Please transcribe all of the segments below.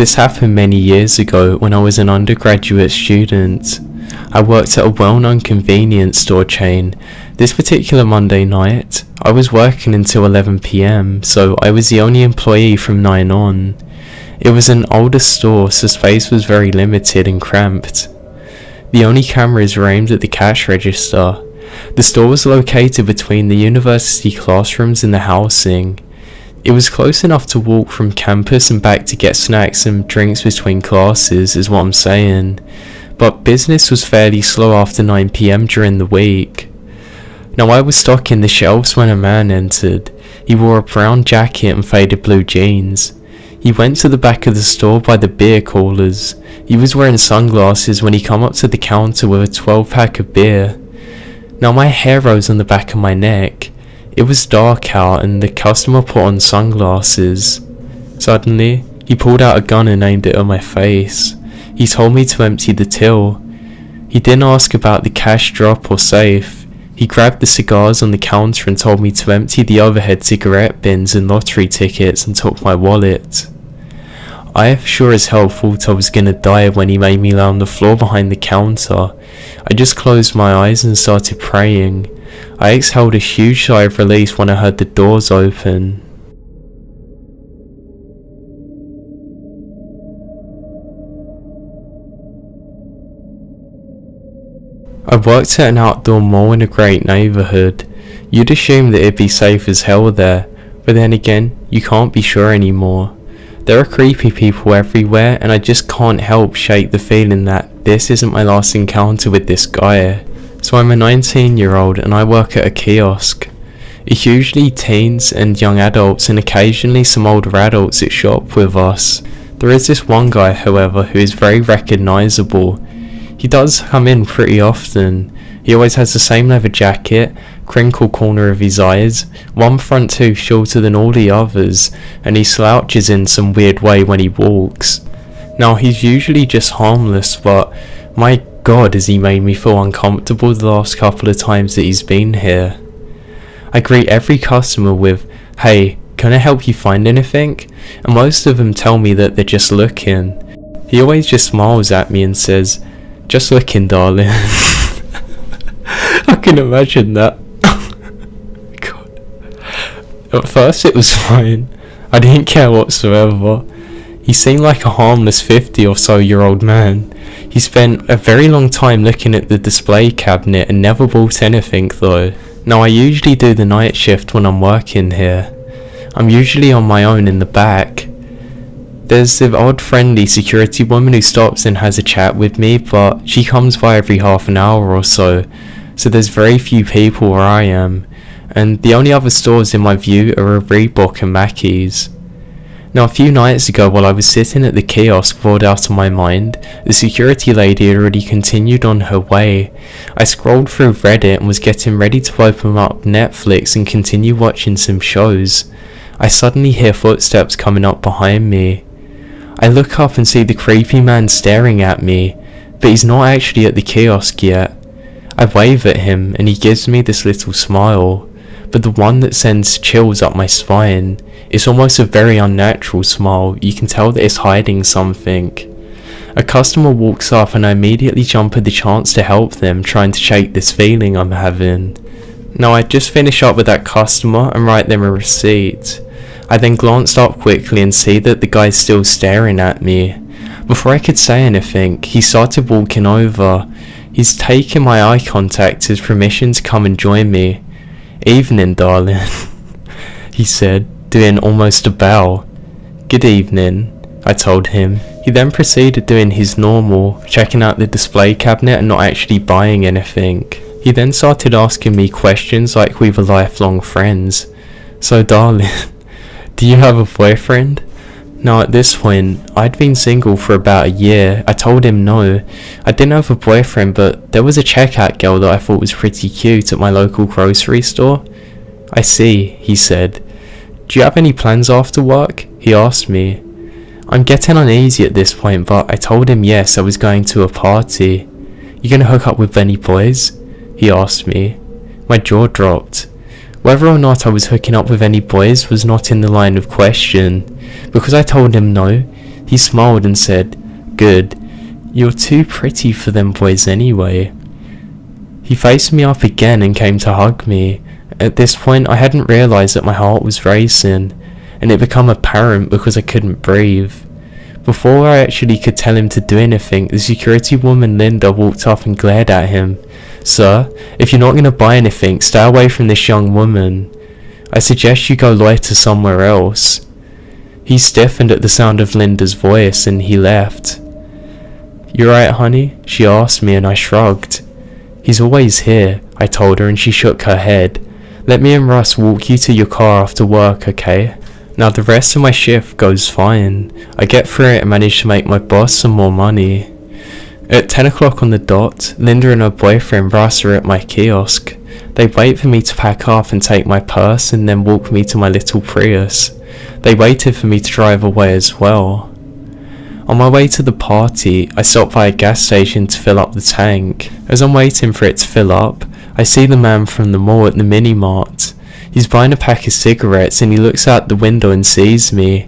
This happened many years ago when I was an undergraduate student. I worked at a well-known convenience store chain. This particular Monday night, I was working until 11 PM, so I was the only employee from 9 on. It was an older store, so space was very limited and cramped. The only cameras were aimed at the cash register. The store was located between the university classrooms and the housing. It was close enough to walk from campus and back to get snacks and drinks between classes, is what I'm saying. But business was fairly slow after 9 PM during the week. Now I was stocking the shelves when a man entered. He wore a brown jacket and faded blue jeans. He went to the back of the store by the beer coolers. He was wearing sunglasses when he came up to the counter with a 12-pack of beer. Now my hair rose on the back of my neck. It was dark out and the customer put on sunglasses. Suddenly, he pulled out a gun and aimed it at my face. He told me to empty the till. He didn't ask about the cash drop or safe. He grabbed the cigars on the counter and told me to empty the overhead cigarette bins and lottery tickets and took my wallet. I sure as hell thought I was gonna die when he made me lie on the floor behind the counter. I just closed my eyes and started praying. I exhaled a huge sigh of relief when I heard the doors open. I worked at an outdoor mall in a great neighbourhood. You'd assume that it'd be safe as hell there, but then again, you can't be sure anymore. There are creepy people everywhere, and I just can't help shake the feeling that this isn't my last encounter with this guy. So I'm a 19-year-old and I work at a kiosk. It's usually teens and young adults and occasionally some older adults that shop with us. There is this one guy, however, who is very recognisable. He does come in pretty often. He always has the same leather jacket, crinkled corner of his eyes, one front tooth shorter than all the others, and he slouches in some weird way when he walks. Now he's usually just harmless, but my God has he made me feel uncomfortable the last couple of times that he's been here. I greet every customer with, "Hey, can I help you find anything?" And most of them tell me that they're just looking. He always just smiles at me and says, "Just looking, darling." I can imagine that. God. At first it was fine. I didn't care whatsoever. He seemed like a harmless 50 or so year old man. He spent a very long time looking at the display cabinet and never bought anything though. Now I usually do the night shift when I'm working here. I'm usually on my own in the back. There's the odd friendly security woman who stops and has a chat with me, but she comes by every half an hour or so, so there's very few people where I am, and the only other stores in my view are a Reebok and Mackey's. Now a few nights ago while I was sitting at the kiosk bored out of my mind, the security lady had already continued on her way. I scrolled through Reddit and was getting ready to open up Netflix and continue watching some shows. I suddenly hear footsteps coming up behind me. I look up and see the creepy man staring at me, but he's not actually at the kiosk yet. I wave at him and he gives me this little smile, but the one that sends chills up my spine. It's almost a very unnatural smile. You can tell that it's hiding something. A customer walks up and I immediately jump at the chance to help them, trying to shake this feeling I'm having. Now I just finish up with that customer and write them a receipt. I then glanced up quickly and see that the guy's still staring at me. Before I could say anything, he started walking over. He's taken my eye contact as permission to come and join me. "Evening, darling," he said, doing almost a bow. "Good evening," I told him. He then proceeded doing his normal, checking out the display cabinet and not actually buying anything. He then started asking me questions like we were lifelong friends. "So darling, do you have a boyfriend?" Now at this point, I'd been single for about a year. I told him no. I didn't have a boyfriend, but there was a checkout girl that I thought was pretty cute at my local grocery store. "I see," he said. "Do you have any plans after work?" he asked me. I'm getting uneasy at this point, but I told him yes, I was going to a party. "You gonna hook up with any boys?" he asked me. My jaw dropped. Whether or not I was hooking up with any boys was not in the line of question. Because I told him no, He smiled and said, "Good. You're too pretty for them boys anyway." He faced me up again and came to hug me. At this point, I hadn't realised that my heart was racing, and it became apparent because I couldn't breathe. Before I actually could tell him to do anything, the security woman Linda walked up and glared at him. "Sir, if you're not going to buy anything, stay away from this young woman. I suggest you go loiter somewhere else." He stiffened at the sound of Linda's voice and he left. "You right, honey?" she asked me, and I shrugged. "He's always here," I told her, and she shook her head. "Let me and Russ walk you to your car after work, okay?" Now the rest of my shift goes fine. I get through it and manage to make my boss some more money. At 10 o'clock on the dot, Linda and her boyfriend Russ are at my kiosk. They wait for me to pack up and take my purse and then walk me to my little Prius. They waited for me to drive away as well. On my way to the party, I stopped by a gas station to fill up the tank. As I'm waiting for it to fill up, I see the man from the mall at the mini-mart. He's buying a pack of cigarettes and he looks out the window and sees me.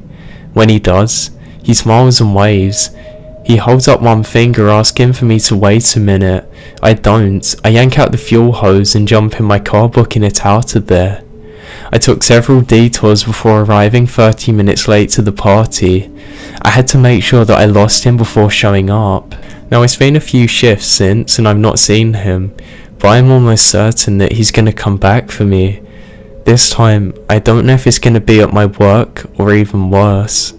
When he does, he smiles and waves. He holds up one finger asking for me to wait a minute. I don't. I yank out the fuel hose and jump in my car, booking it out of there. I took several detours before arriving 30 minutes late to the party. I had to make sure that I lost him before showing up. Now it's been a few shifts since and I've not seen him, but I'm almost certain that he's going to come back for me. This time, I don't know if it's going to be at my work or even worse.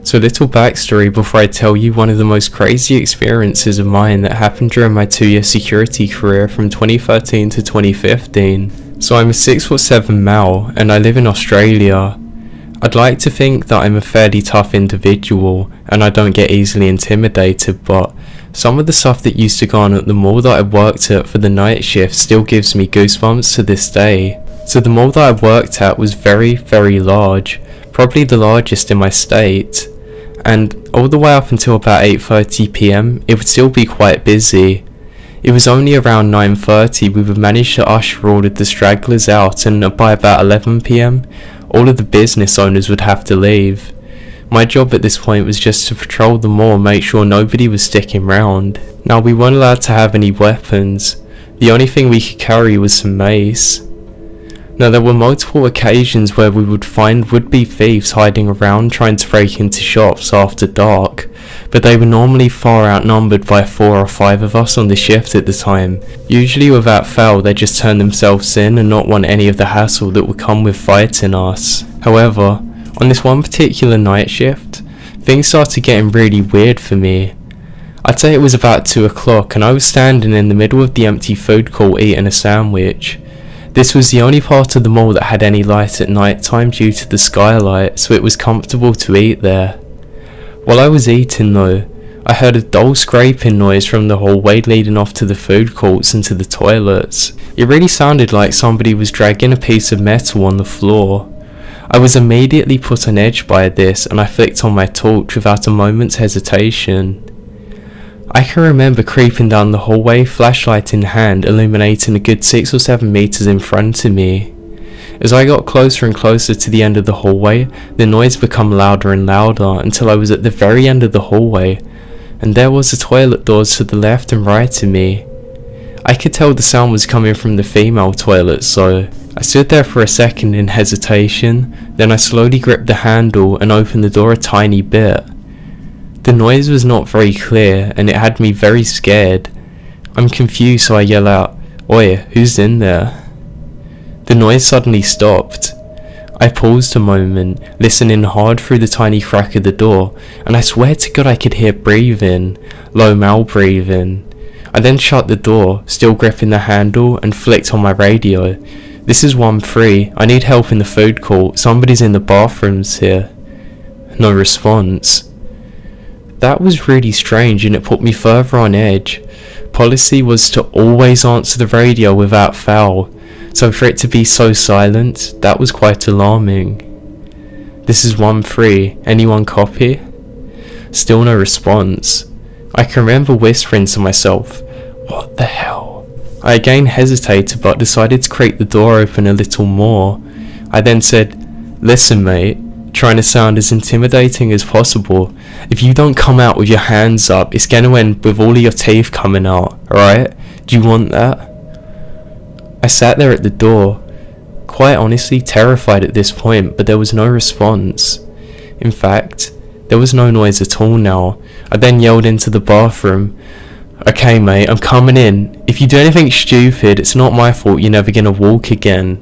So a little backstory before I tell you one of the most crazy experiences of mine that happened during my 2-year security career from 2013 to 2015. So I'm a 6'7" male and I live in Australia. I'd like to think that I'm a fairly tough individual and I don't get easily intimidated, but some of the stuff that used to go on at the mall that I worked at for the night shift still gives me goosebumps to this day. So the mall that I worked at was very, very large, probably the largest in my state. And all the way up until about 8:30 PM, it would still be quite busy. It was only around 9:30 we would manage to usher all of the stragglers out, and by about 11 PM, all of the business owners would have to leave. My job at this point was just to patrol the mall and make sure nobody was sticking around. Now we weren't allowed to have any weapons. The only thing we could carry was some mace. Now there were multiple occasions where we would find would-be thieves hiding around trying to break into shops after dark, but they were normally far outnumbered by 4 or 5 of us on the shift at the time. Usually without fail they just turn themselves in and not want any of the hassle that would come with fighting us. However, on this one particular night shift, things started getting really weird for me. I'd say it was about 2 o'clock and I was standing in the middle of the empty food court eating a sandwich. This was the only part of the mall that had any light at night time due to the skylight, so it was comfortable to eat there. While I was eating though, I heard a dull scraping noise from the hallway leading off to the food courts and to the toilets. It really sounded like somebody was dragging a piece of metal on the floor. I was immediately put on edge by this and I flicked on my torch without a moment's hesitation. I can remember creeping down the hallway, flashlight in hand, illuminating a good 6 or 7 meters in front of me. As I got closer and closer to the end of the hallway, the noise became louder and louder until I was at the very end of the hallway, and there was the toilet doors to the left and right of me. I could tell the sound was coming from the female toilet, so I stood there for a second in hesitation, then I slowly gripped the handle and opened the door a tiny bit. The noise was not very clear and it had me very scared. I'm confused, so I yell out, "Oi, who's in there?" The noise suddenly stopped. I paused a moment, listening hard through the tiny crack of the door, and I swear to God I could hear breathing, low male breathing. I then shut the door, still gripping the handle, and flicked on my radio. "This is 1-3, I need help in the food court, somebody's in the bathrooms here." No response. That was really strange and it put me further on edge. Policy was to always answer the radio without fail, so for it to be so silent, that was quite alarming. "This is 1-3, anyone copy?" Still no response. I can remember whispering to myself, "What the hell?" I again hesitated but decided to creak the door open a little more. I then said, "Listen mate," trying to sound as intimidating as possible. "If you don't come out with your hands up, it's gonna end with all of your teeth coming out, alright? Do you want that?" I sat there at the door, quite honestly terrified at this point, but there was no response. In fact, there was no noise at all now. I then yelled into the bathroom, "Okay mate, I'm coming in. If you do anything stupid, it's not my fault you're never gonna walk again."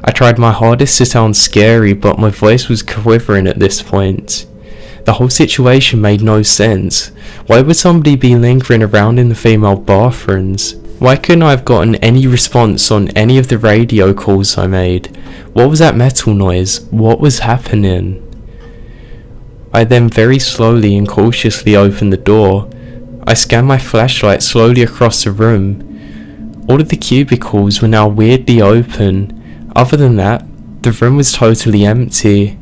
I tried my hardest to sound scary, but my voice was quivering at this point. The whole situation made no sense. Why would somebody be lingering around in the female bathrooms? Why couldn't I have gotten any response on any of the radio calls I made? What was that metal noise? What was happening? I then very slowly and cautiously opened the door. I scanned my flashlight slowly across the room. All of the cubicles were now weirdly open. Other than that, the room was totally empty.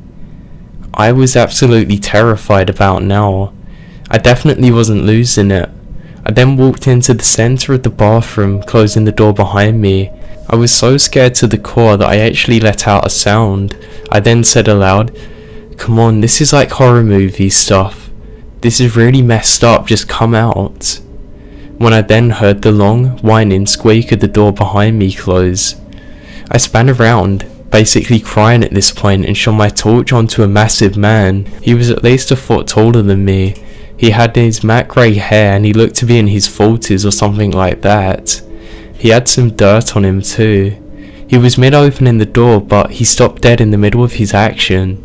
I was absolutely terrified about now. I definitely wasn't losing it. I then walked into the center of the bathroom, closing the door behind me. I was so scared to the core that I actually let out a sound. I then said aloud, "Come on, this is like horror movie stuff. This is really messed up, just come out." When I then heard the long, whining squeak of the door behind me close, I span around, basically crying at this point, and shone my torch onto a massive man. He was at least a foot taller than me. He had his matte grey hair and he looked to be in his 40s or something like that. He had some dirt on him too. He was mid-opening the door, but he stopped dead in the middle of his action.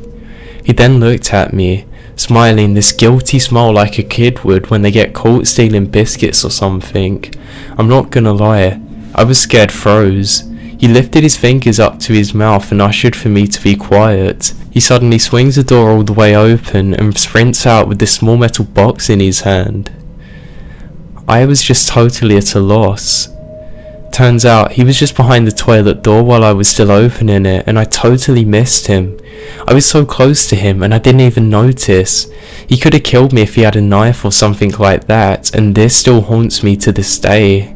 He then looked at me, smiling this guilty smile like a kid would when they get caught stealing biscuits or something. I'm not gonna lie, I was scared froze. He lifted his fingers up to his mouth and ushered for me to be quiet. He suddenly swings the door all the way open and sprints out with this small metal box in his hand. I was just totally at a loss. Turns out he was just behind the toilet door while I was still opening it, and I totally missed him. I was so close to him and I didn't even notice. He could have killed me if he had a knife or something like that, and this still haunts me to this day.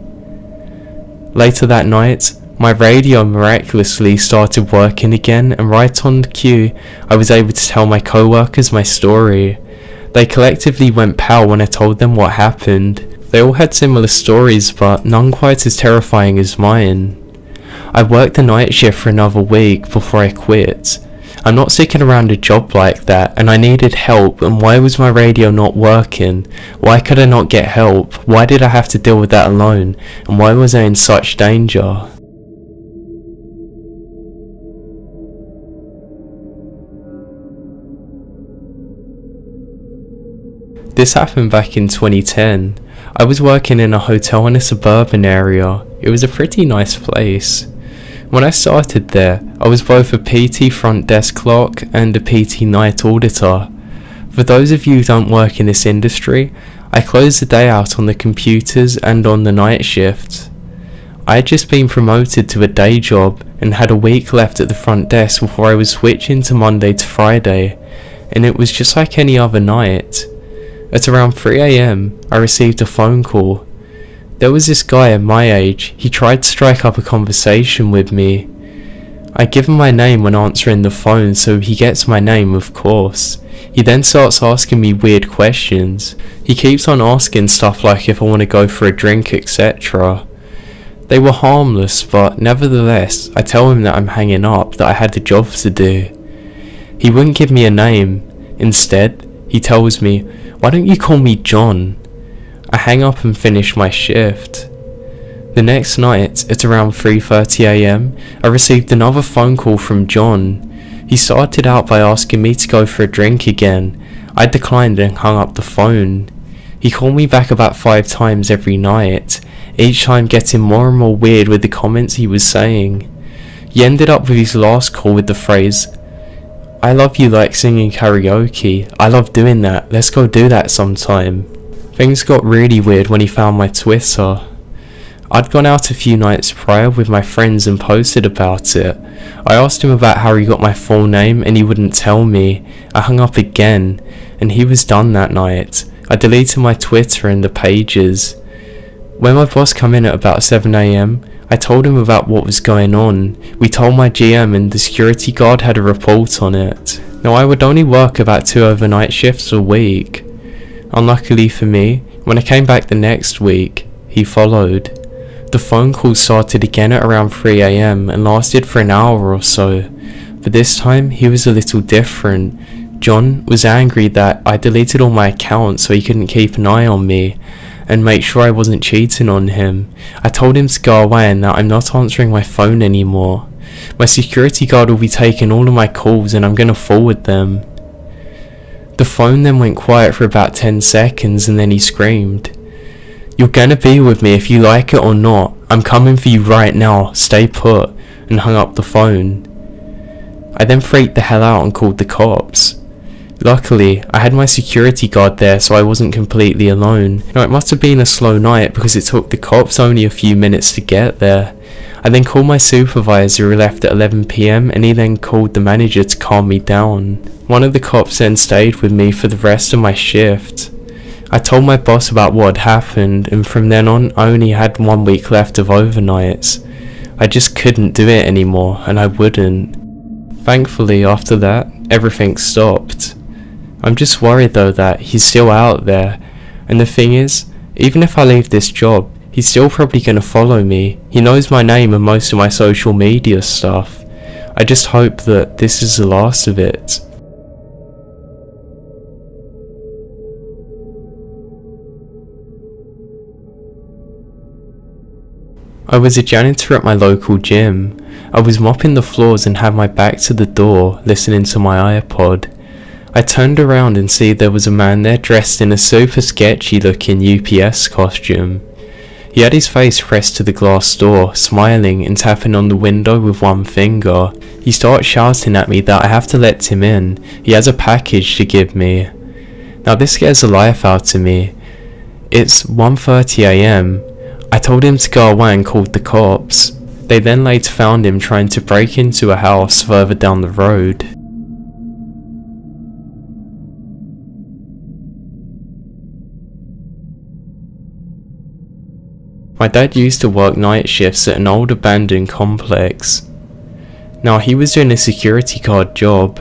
Later that night, my radio miraculously started working again, and right on cue, I was able to tell my co-workers my story. They collectively went pale when I told them what happened. They all had similar stories, but none quite as terrifying as mine. I worked the night shift for another week before I quit. I'm not sticking around a job like that, and I needed help, and why was my radio not working? Why could I not get help? Why did I have to deal with that alone? And why was I in such danger? This happened back in 2010. I was working in a hotel in a suburban area. It was a pretty nice place. When I started there, I was both a PT front desk clerk and a PT night auditor. For those of you who don't work in this industry, I closed the day out on the computers and on the night shift. I had just been promoted to a day job and had a week left at the front desk before I was switching to Monday to Friday, and it was just like any other night. At around 3 AM, I received a phone call. There was this guy at my age. He tried to strike up a conversation with me. I give him my name when answering the phone, so he gets my name, of course. He then starts asking me weird questions. He keeps on asking stuff like if I want to go for a drink, etc. They were harmless, but nevertheless, I tell him that I'm hanging up, that I had a job to do. He wouldn't give me a name. Instead, he tells me, "Why don't you call me John?" I hang up and finish my shift. The next night, at around 3:30 AM, I received another phone call from John. He started out by asking me to go for a drink again. I declined and hung up the phone. He called me back about 5 times every night, each time getting more and more weird with the comments he was saying. He ended up with his last call with the phrase, "I love you like singing karaoke. I love doing that. Let's go do that sometime." Things got really weird when he found my Twitter. I'd gone out a few nights prior with my friends and posted about it. I asked him about how he got my full name and he wouldn't tell me. I hung up again and he was done that night. I deleted my Twitter and the pages. When my boss came in at about 7 AM, I told him about what was going on. We told my GM and the security guard had a report on it. Now I would only work about 2 overnight shifts a week. Unluckily for me, when I came back the next week, he followed. The phone call started again at around 3 AM and lasted for an hour or so. But this time, he was a little different. John was angry that I deleted all my accounts so he couldn't keep an eye on me and make sure I wasn't cheating on him. I told him to go away and that I'm not answering my phone anymore. My security guard will be taking all of my calls and I'm gonna forward them. The phone then went quiet for about 10 seconds and then he screamed, "You're gonna be with me if you like it or not. I'm coming for you right now. Stay put," and hung up the phone. I then freaked the hell out and called the cops. Luckily, I had my security guard there so I wasn't completely alone. Now it must have been a slow night because it took the cops only a few minutes to get there. I then called my supervisor who left at 11 PM and he then called the manager to calm me down. One of the cops then stayed with me for the rest of my shift. I told my boss about what had happened and from then on I only had 1 week left of overnights. I just couldn't do it anymore and I wouldn't. Thankfully after that, everything stopped. I'm just worried though that he's still out there, and the thing is, even if I leave this job, he's still probably gonna follow me. He knows my name and most of my social media stuff. I just hope that this is the last of it. I was a janitor at my local gym. I was mopping the floors and had my back to the door, listening to my iPod. I turned around and see there was a man there dressed in a super sketchy looking UPS costume. He had his face pressed to the glass door, smiling and tapping on the window with one finger. He started shouting at me that I have to let him in. He has a package to give me. Now this scares the life out of me. It's 1:30 AM. I told him to go away and called the cops. They then later found him trying to break into a house further down the road. My dad used to work night shifts at an old abandoned complex. Now he was doing a security guard job.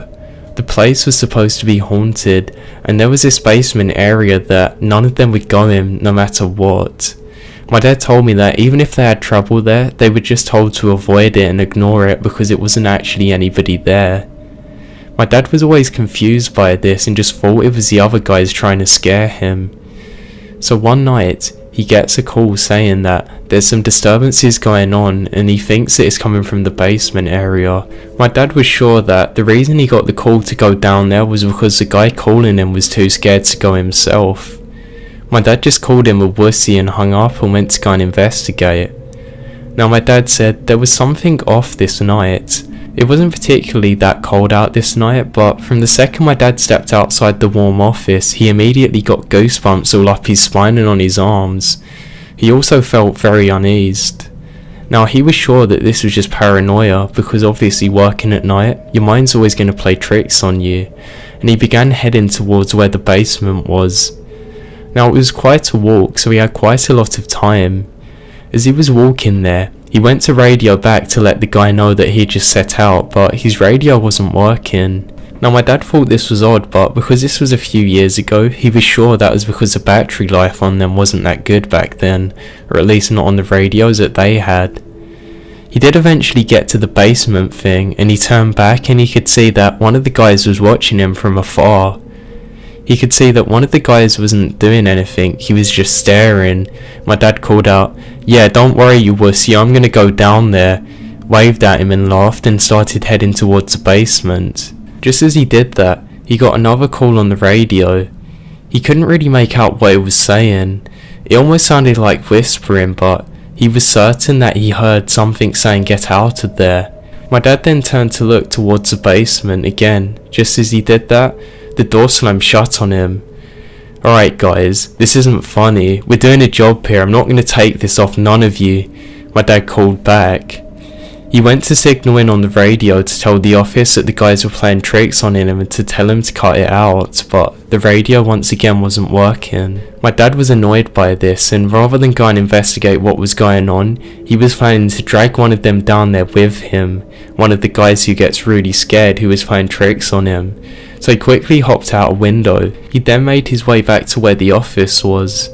The place was supposed to be haunted and there was this basement area that none of them would go in no matter what. My dad told me that even if they had trouble there, they were just told to avoid it and ignore it because it wasn't actually anybody there. My dad was always confused by this and just thought it was the other guys trying to scare him. So one night, he gets a call saying that there's some disturbances going on and he thinks that it's coming from the basement area. My dad was sure that the reason he got the call to go down there was because the guy calling him was too scared to go himself. My dad just called him a wussy and hung up and went to go and investigate. Now my dad said there was something off this night. It wasn't particularly that cold out this night, but from the second my dad stepped outside the warm office, he immediately got goosebumps all up his spine and on his arms. He also felt very uneased. Now he was sure that this was just paranoia, because obviously working at night, your mind's always going to play tricks on you, and he began heading towards where the basement was. Now it was quite a walk, so he had quite a lot of time. As he was walking there, he went to radio back to let the guy know that he had just set out, but his radio wasn't working. Now my dad thought this was odd, but because this was a few years ago, he was sure that was because the battery life on them wasn't that good back then, or at least not on the radios that they had. He did eventually get to the basement thing, and he turned back and he could see that one of the guys was watching him from afar. He could see that one of the guys wasn't doing anything, he was just staring. My dad called out, "Yeah, don't worry you wussy, I'm gonna go down there," waved at him and laughed and started heading towards the basement. Just as he did that, he got another call on the radio. He couldn't really make out what it was saying. It almost sounded like whispering, but he was certain that he heard something saying "get out of there." My dad then turned to look towards the basement again. Just as he did that, the door slammed shut on him. "Alright guys, this isn't funny. We're doing a job here. I'm not going to take this off none of you," my dad called back. He went to signal in on the radio to tell the office that the guys were playing tricks on him and to tell him to cut it out, but the radio once again wasn't working. My dad was annoyed by this, and rather than go and investigate what was going on, he was planning to drag one of them down there with him, one of the guys who gets really scared who was playing tricks on him. So he quickly hopped out a window. He then made his way back to where the office was.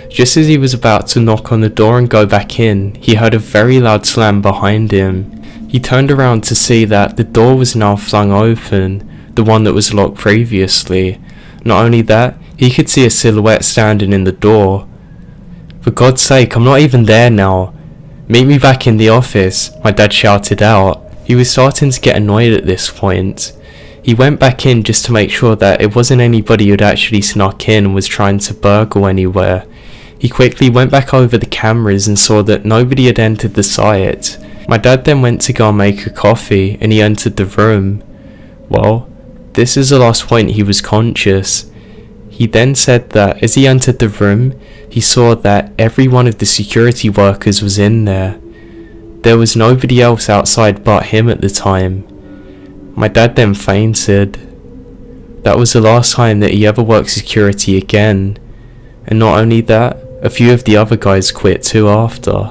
Just as he was about to knock on the door and go back in, he heard a very loud slam behind him. He turned around to see that the door was now flung open, the one that was locked previously. Not only that, he could see a silhouette standing in the door. "For God's sake, I'm not even there now. Meet me back in the office," my dad shouted out. He was starting to get annoyed at this point. He went back in just to make sure that it wasn't anybody who'd actually snuck in and was trying to burgle anywhere. He quickly went back over the cameras and saw that nobody had entered the site. My dad then went to go and make a coffee, and he entered the room. Well, this is the last point he was conscious. He then said that as he entered the room, he saw that every one of the security workers was in there. There was nobody else outside but him at the time. My dad then fainted. That was the last time that he ever worked security again. And not only that, a few of the other guys quit too after.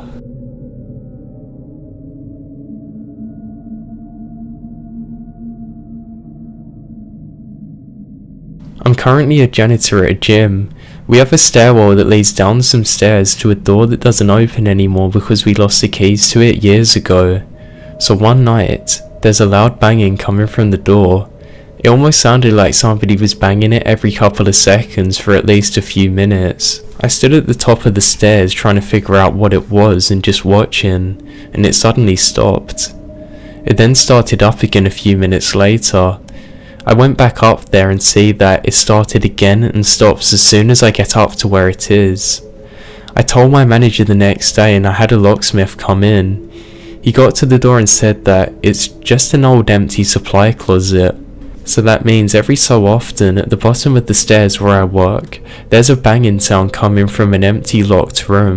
I'm currently a janitor at a gym. We have a stairwell that leads down some stairs to a door that doesn't open anymore because we lost the keys to it years ago. So one night, there's a loud banging coming from the door. It almost sounded like somebody was banging it every couple of seconds for at least a few minutes. I stood at the top of the stairs trying to figure out what it was and just watching, and it suddenly stopped. It then started up again a few minutes later. I went back up there and see that it started again and stops as soon as I get up to where it is. I told my manager the next day and I had a locksmith come in. He got to the door and said that it's just an old empty supply closet. So that means every so often at the bottom of the stairs where I work, there's a banging sound coming from an empty locked room.